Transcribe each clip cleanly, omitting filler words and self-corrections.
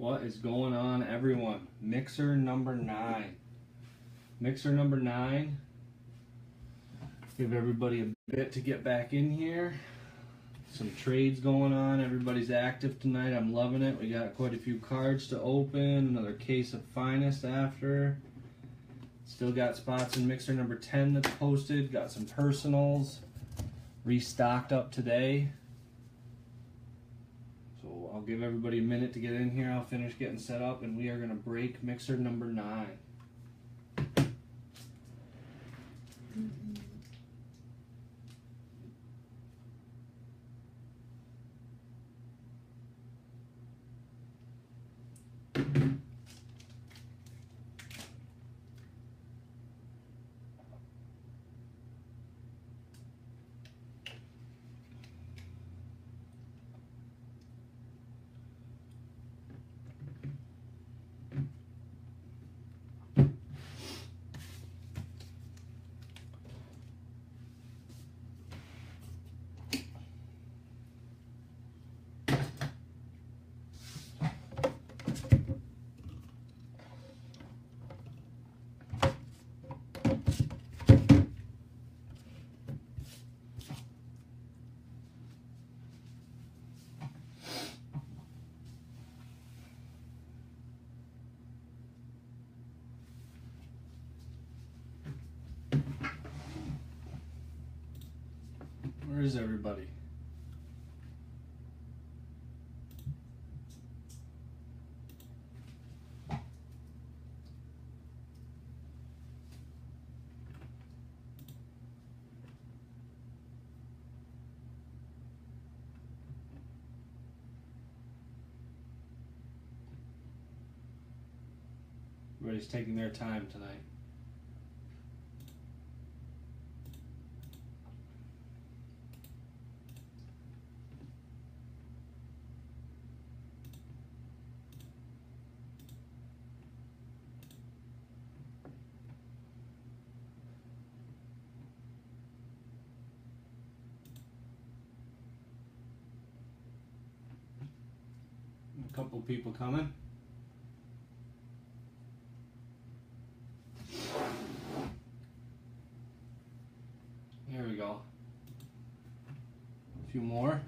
What is going on, everyone? Mixer number 9. Mixer number 9. Give everybody a bit to get back in here. Some trades going on. Everybody's active tonight. I'm loving it. We got quite a few cards to open. Another case of Finest after. Still got spots in Mixer number 10 that's posted. Got some personals. Restocked up today. So I'll give everybody a minute to get in here. I'll finish getting set up and we are going to break Mixer number 9. Where is everybody? Everybody's taking their time tonight. A couple people coming. There we go. A few more.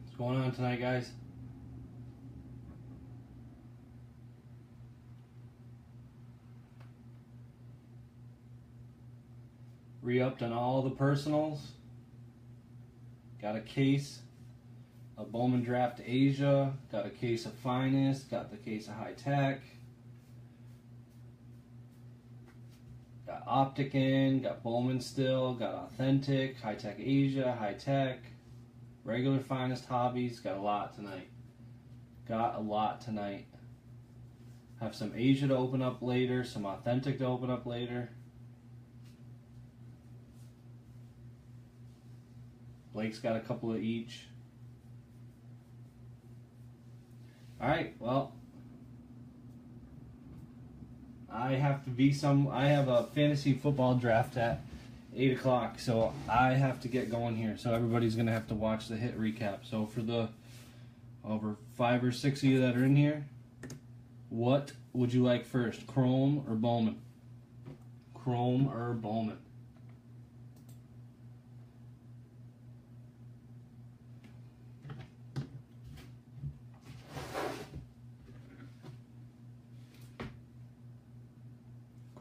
What's going on tonight, guys? Re-upped on all the personals. Got a case of Bowman Draft Asia. Got a case of Finest. Got the case of High Tech. Got Optic in. Got Bowman still. Got Authentic. High Tech Asia. High Tech. Regular Finest Hobbies. Got a lot tonight. Got a lot tonight. Have some Asia to open up later. Some Authentic to open up later. Blake's got a couple of each. Alright, well, I have a fantasy football draft at 8 o'clock, so I have to get going here. So everybody's going to have to watch the hit recap. So for the over 5 or 6 of you that are in here, what would you like first, Chrome or Bowman? Chrome or Bowman?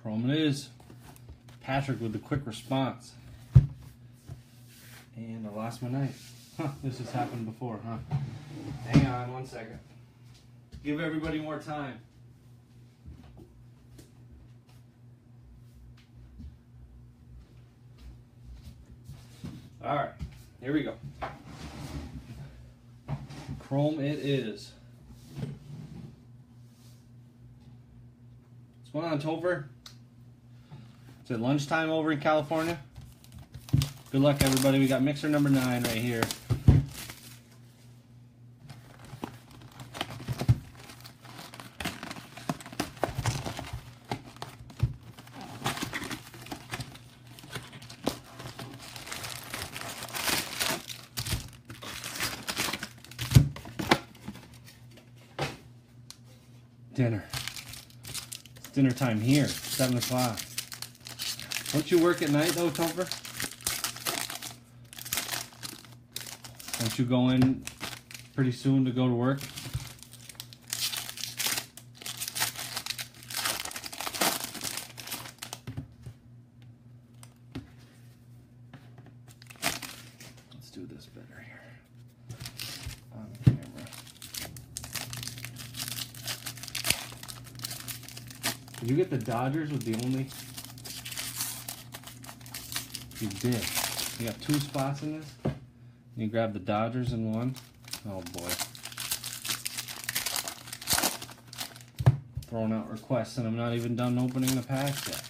Chrome it is. Patrick with the quick response. And I lost my knife. Huh, this has happened before, huh? Hang on 1 second. Give everybody more time. Alright, here we go. Chrome it is. What's going on, Topher? Is it lunchtime over in California? Good luck, everybody. We got Mixer number 9 right here. Dinner. It's dinner time here, 7 o'clock. Don't you work at night though, Topher? Don't you go in pretty soon to go to work? Let's do this better here. On camera. Did you get the Dodgers with the only... You did. You got 2 spots in this? You grab the Dodgers in one? Oh boy. Throwing out requests and I'm not even done opening the packs yet.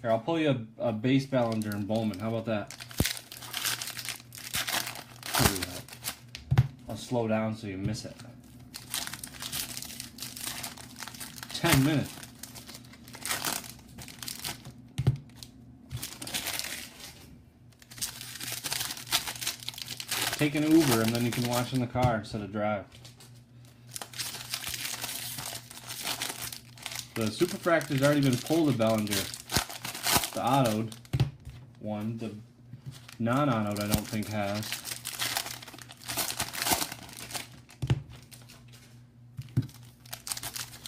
Here, I'll pull you a base Ballinger and Bowman. How about that? Here we go. I'll slow down so you miss it. 10 minutes. Take an Uber and then you can watch in the car instead of drive. The Superfractor's already been pulled at Ballinger. The autoed one, the non-autoed I don't think has.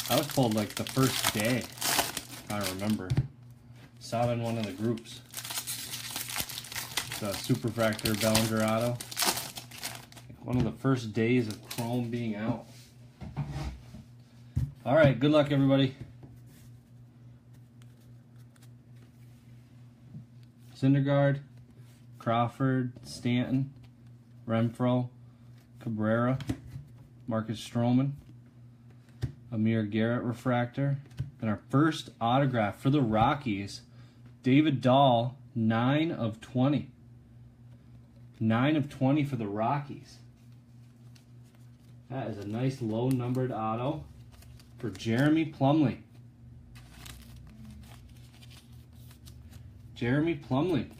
I was pulled like the first day, I remember. Saw it in one of the groups. The Superfractor Ballinger auto. One of the first days of Chrome being out. Alright, good luck everybody. Syndergaard, Crawford, Stanton, Renfroe, Cabrera, Marcus Stroman, Amir Garrett refractor, and our first autograph for the Rockies, David Dahl, 9 of 20. 9 of 20 for the Rockies. That is a nice low numbered auto for Jeremy Plumlee. Jeremy Plumlee.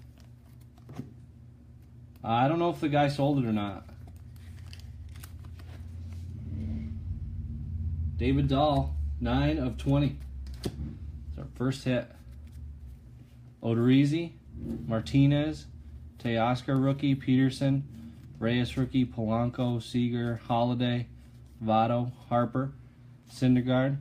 I don't know if the guy sold it or not. David Dahl, 9 of 20. It's our first hit. Odorizzi, Martinez, Teoscar rookie, Peterson, Reyes rookie, Polanco, Seager, Holiday, Votto, Harper, Syndergaard,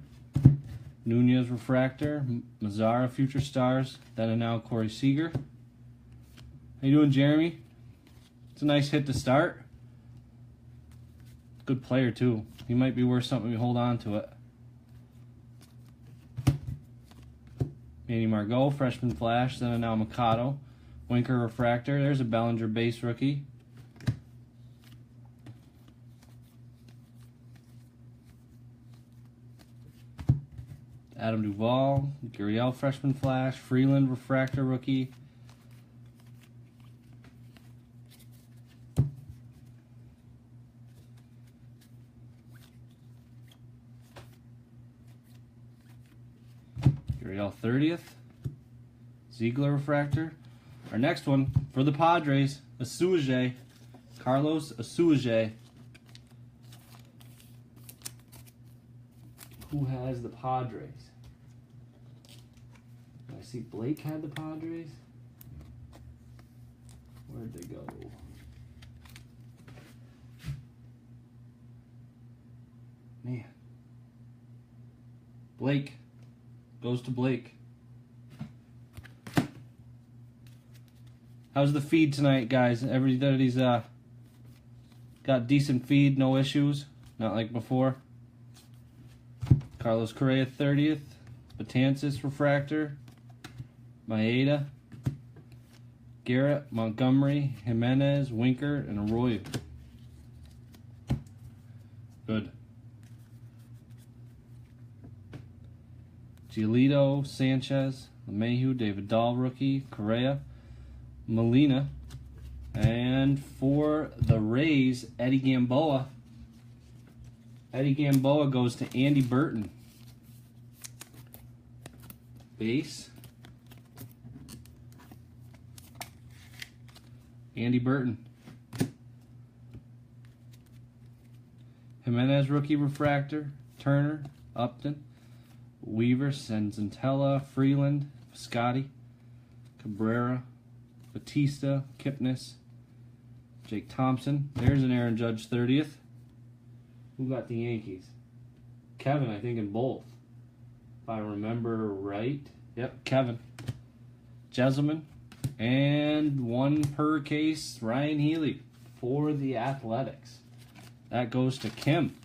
Nunez refractor, Mazzara future stars, then and now Corey Seager. How you doing, Jeremy? It's a nice hit to start. Good player too. He might be worth something. We hold on to it. Manny Margot, freshman flash, then and now Mikado, Winker refractor. There's a Ballinger base rookie. Adam Duvall, Gurriel freshman flash, Freeland refractor rookie. Gurriel 30th, Ziegler refractor. Our next one for the Padres, Asuaje, Carlos Asuaje. Who has the Padres? I see Blake had the Padres. Where'd they go? Man. Blake. Goes to Blake. How's the feed tonight, guys? Everybody's got decent feed, no issues. Not like before. Carlos Correa 30th. Betances refractor. Maeda, Garrett, Montgomery, Jimenez, Winker, and Arroyo. Good. Giolito, Sanchez, LeMahieu, David Dahl rookie, Correa, Molina, and for the Rays, Eddie Gamboa. Eddie Gamboa goes to Andy Burton. Base. Andy Burton. Jimenez rookie refractor, Turner, Upton, Weaver, Senzatella, Freeland, Scotty, Cabrera, Batista, Kipnis, Jake Thompson. There's an Aaron Judge 30th. Who got the Yankees? Kevin, I think, in both. If I remember right. Yep, Kevin. Jesselman. And one per case, Ryan Healy for the Athletics. That goes to Kim.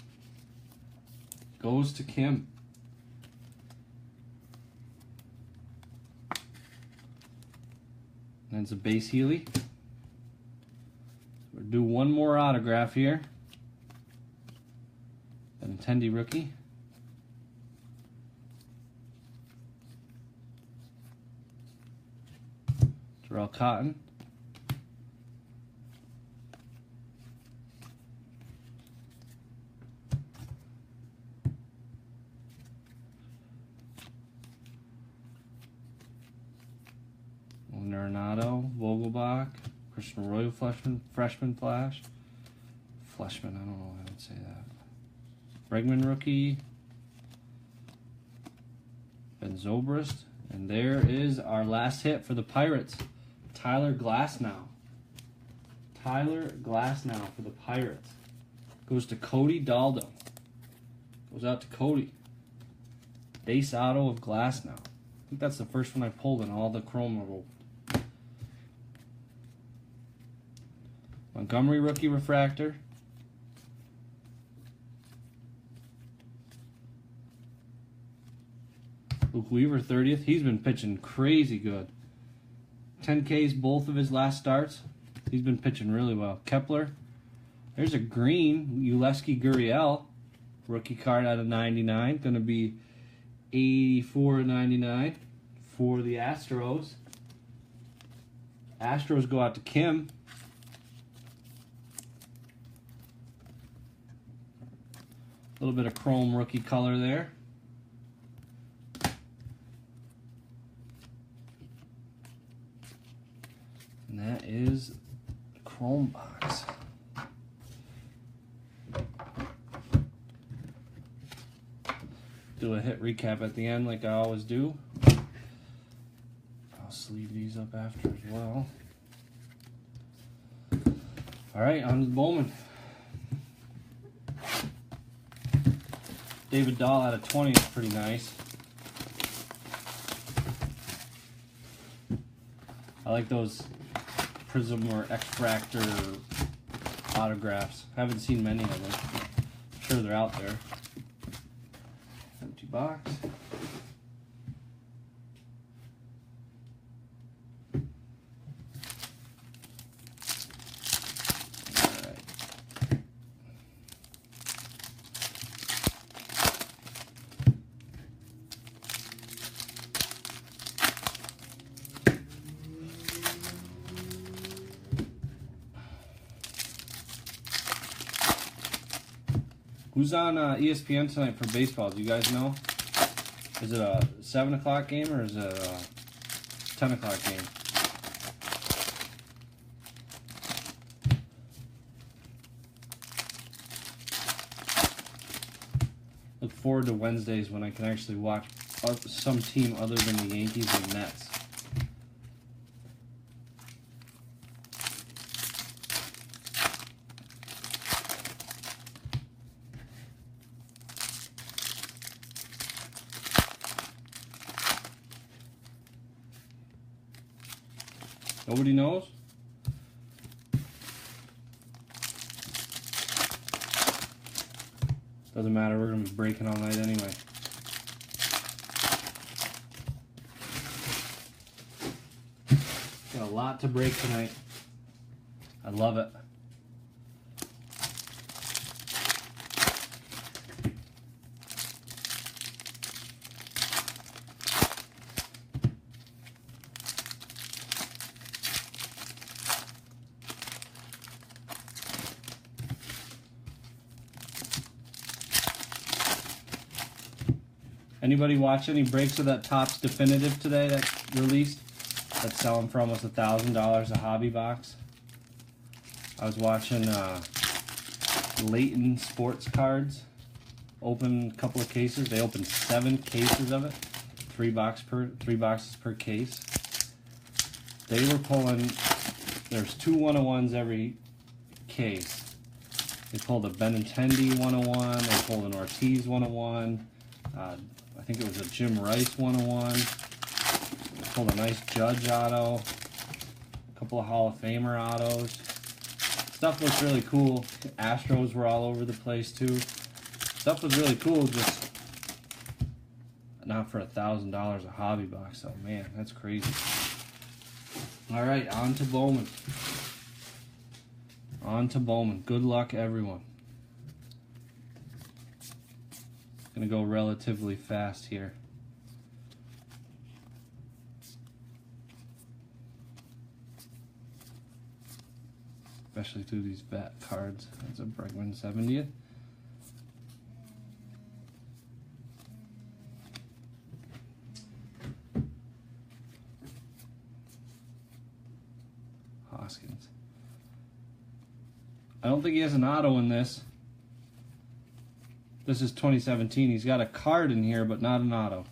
Goes to Kim. That's a base Healy. We'll do one more autograph here. An Benintendi rookie. Terrell Cotton. Arenado, Vogelbach, Christian Arroyo, freshman flash. Fleshman, I don't know how I would say that. Bregman rookie. Ben Zobrist. And there is our last hit for the Pirates. Tyler Glasnow. Tyler Glasnow for the Pirates. Goes to Cody Daldo. Goes out to Cody. Base auto of Glasnow. I think that's the first one I pulled in all the chrome roll. Montgomery rookie refractor. Luke Weaver 30th. He's been pitching crazy good. 10 Ks both of his last starts. He's been pitching really well. Kepler. There's a green Yulesky Gurriel rookie card out of 99. Going to be 84.99 for the Astros. Astros go out to Kim. A little bit of chrome rookie color there. And that is the chrome box. Do a hit recap at the end like I always do. I'll sleeve these up after as well. Alright, on to the Bowman. David Dahl out of 20 is pretty nice. I like those Prism or X-fractor autographs. Haven't seen many of them. I'm sure they're out there. Empty box. Who's on ESPN tonight for baseball? Do you guys know? Is it a 7 o'clock game or is it a 10 o'clock game? Look forward to Wednesdays when I can actually watch some team other than the Yankees and Mets. Nobody knows? Doesn't matter, we're going to be breaking all night anyway. Got a lot to break tonight. I love it. Anybody watch any breaks of that Topps Definitive today that released? That's selling for almost $1,000 a hobby box. I was watching Leighton sports cards. Open a couple of cases. They opened 7 cases of it. 3 boxes per case. They were pulling, there's 2 101s every case. They pulled a Benintendi 101, they pulled an Ortiz 101, I think it was a Jim Rice 101, they pulled a nice Judge auto, a couple of Hall of Famer autos. Stuff looks really cool. Astros were all over the place too. Stuff was really cool, just not for $1,000 a hobby box. So man, that's crazy. All right, on to Bowman. On to Bowman. Good luck, everyone. Gonna go relatively fast here. Especially through these vet cards. That's a Bregman 70th. Hoskins. I don't think he has an auto in this. This is 2017. He's got a card in here, but not an auto.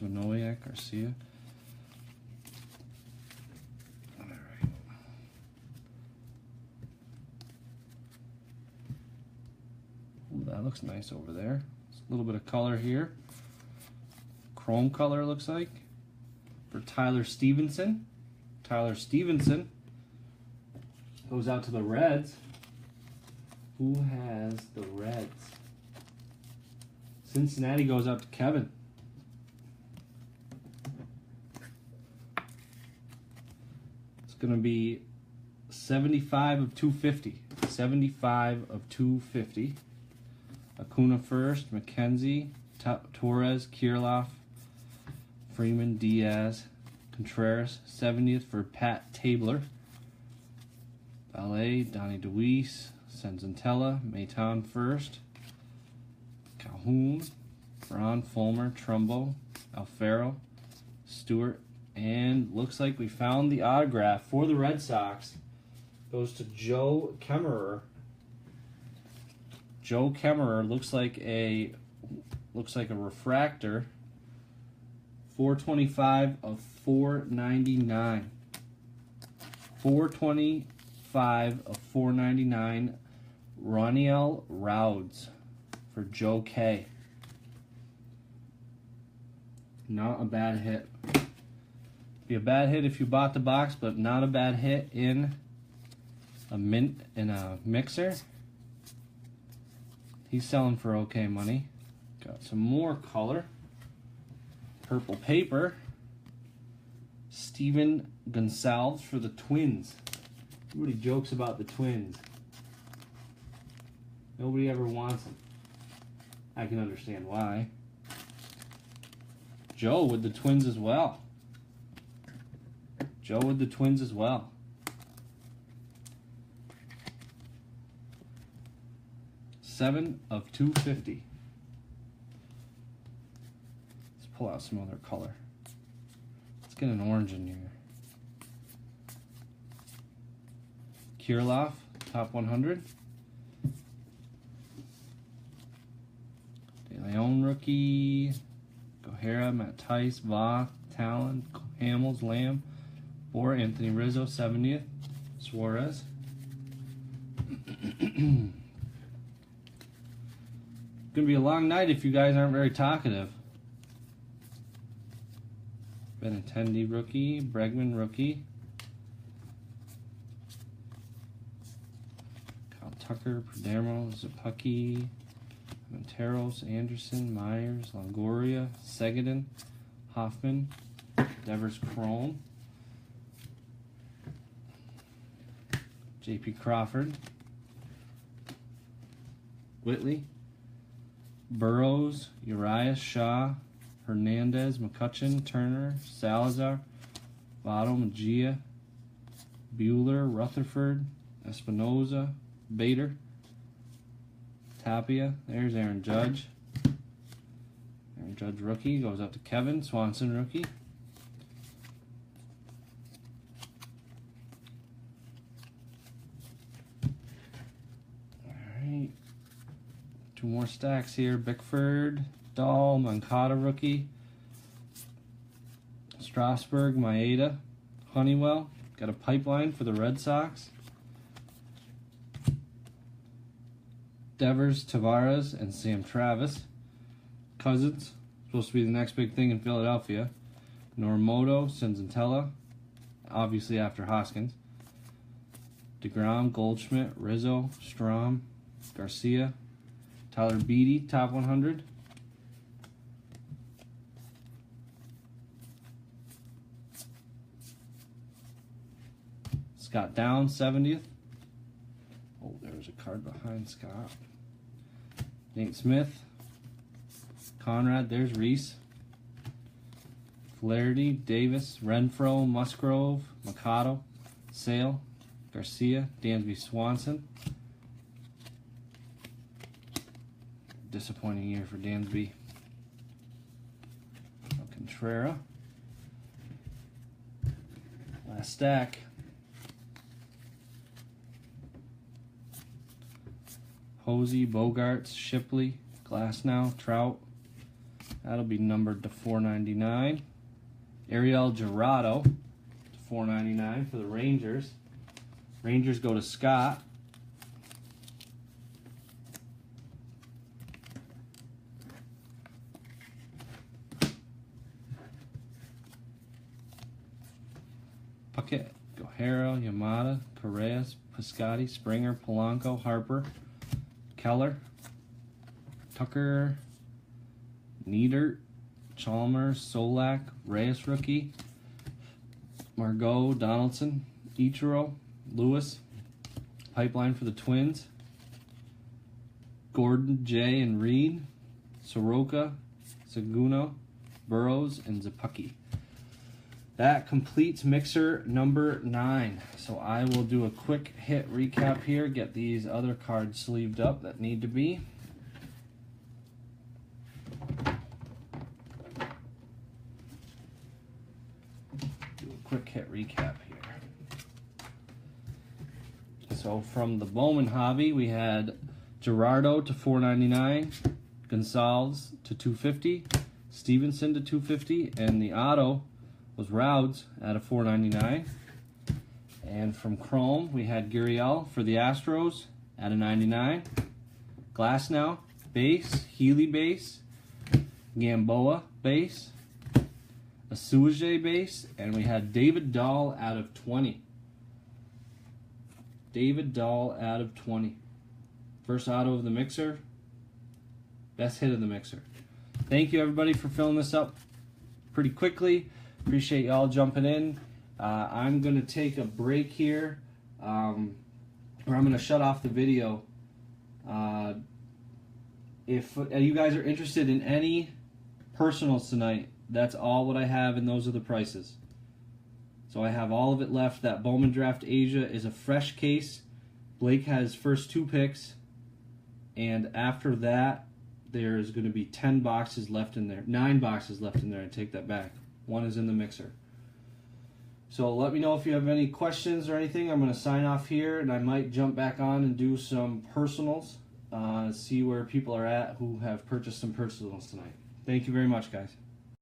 Manoia, Garcia. All right. Ooh, that looks nice over there. A little bit of color here. Chrome color looks like. For Tyler Stevenson. Tyler Stevenson goes out to the Reds. Who has the Reds? Cincinnati goes out to Kevin. Going to be 75 of 250. 75 of 250. Acuna first, McKenzie, Torres, Kirilloff, Freeman, Diaz, Contreras, 70th for Pat Tabler. Ballet, Donnie DeWeese, Senzantella, Maton first, Calhoun, Braun, Fulmer, Trumbo, Alfaro, Stewart, and looks like we found the autograph for the Red Sox. Goes to Joe Kemmerer. Joe Kemmerer looks like a refractor. 425 of 499. 425 of 499. Roniel Rauds for Joe K. Not a bad hit. Be a bad hit if you bought the box, but not a bad hit in a mixer. He's selling for okay money. Got some more color. Purple paper. Steven Gonsalves for the Twins. Everybody jokes about the Twins. Nobody ever wants them. I can understand why. Joe with the Twins as well. Joe with the Twins as well. Seven of 250. Let's pull out some other color. Let's get an orange in here. Kirilloff, top 100. De Leon rookie. Gohara, Matt Tice, Va, Talon, Hamels, Lamb. Or Anthony Rizzo, 70th. Suarez. Gonna be a long night if you guys aren't very talkative. Benintendi rookie, Bregman rookie. Kyle Tucker, Perdermo, Zapucki, Monteros, Anderson, Myers, Longoria, Seguin, Hoffman, Devers Chrome. J.P. Crawford, Whitley, Burrows, Urias, Shaw, Hernandez, McCutcheon, Turner, Salazar, Votto, Mejia, Bueller, Rutherford, Espinoza, Bader, Tapia. There's Aaron Judge. Aaron Judge rookie goes up to Kevin. Swanson rookie. Alright. Two more stacks here. Bickford, Dahl, Moncada rookie. Strasburg, Maeda, Honeywell. Got a pipeline for the Red Sox. Devers, Tavares, and Sam Travis. Cousins, supposed to be the next big thing in Philadelphia. Normoto, Senzatella, obviously after Hoskins. DeGrom, Goldschmidt, Rizzo, Strom, Garcia, Tyler Beatty, top 100. Scott Downs, 70th. Oh, there was a card behind Scott. Nate Smith. Conrad, there's Reese. Flaherty, Davis, Renfroe, Musgrove, Mikado, Sale, Garcia, Dansby Swanson. Disappointing year for Dansby. Contreras. Last stack. Posey, Bogarts, Shipley, Glasnow, Trout. That'll be numbered to 499. Ariel Gerardo to 499 for the Rangers. Rangers go to Scott. Puckett, Gohara, Yamada, Correas, Piscotti, Springer, Polanco, Harper, Keller, Tucker, Niedert, Chalmers, Solak, Reyes rookie, Margot, Donaldson, Ichiro, Lewis, pipeline for the Twins, Gordon, Jay, and Reed, Soroka, Seguno, Burrows, and Zapucki. That completes mixer number 9. So I will do a quick hit recap here, get these other cards sleeved up that need to be. Do a quick hit recap here. So from the Bowman Hobby, we had Gerardo to 499, Gonzalez to 250, Stevenson to 250, and the auto was Rouds at a 499. And from Chrome, we had Gurriel for the Astros at a 99. Glasnow, base, Healy base, Gamboa base, a Suije base, and we had David Dahl out of 20. David Dahl out of 20. First auto of the mixer. Best hit of the mixer. Thank you everybody for filling this up pretty quickly. Appreciate y'all jumping in. I'm going to take a break here, or I'm going to shut off the video. If you guys are interested in any personals tonight, that's all what I have, and those are the prices. So I have all of it left. That Bowman Draft Asia is a fresh case. Blake has first 2 picks, and after that, there's going to be 10 boxes left in there. 9 boxes left in there. I take that back. 1 is in the mixer. So let me know if you have any questions or anything. I'm going to sign off here, and I might jump back on and do some personals, see where people are at who have purchased some personals tonight. Thank you very much, guys.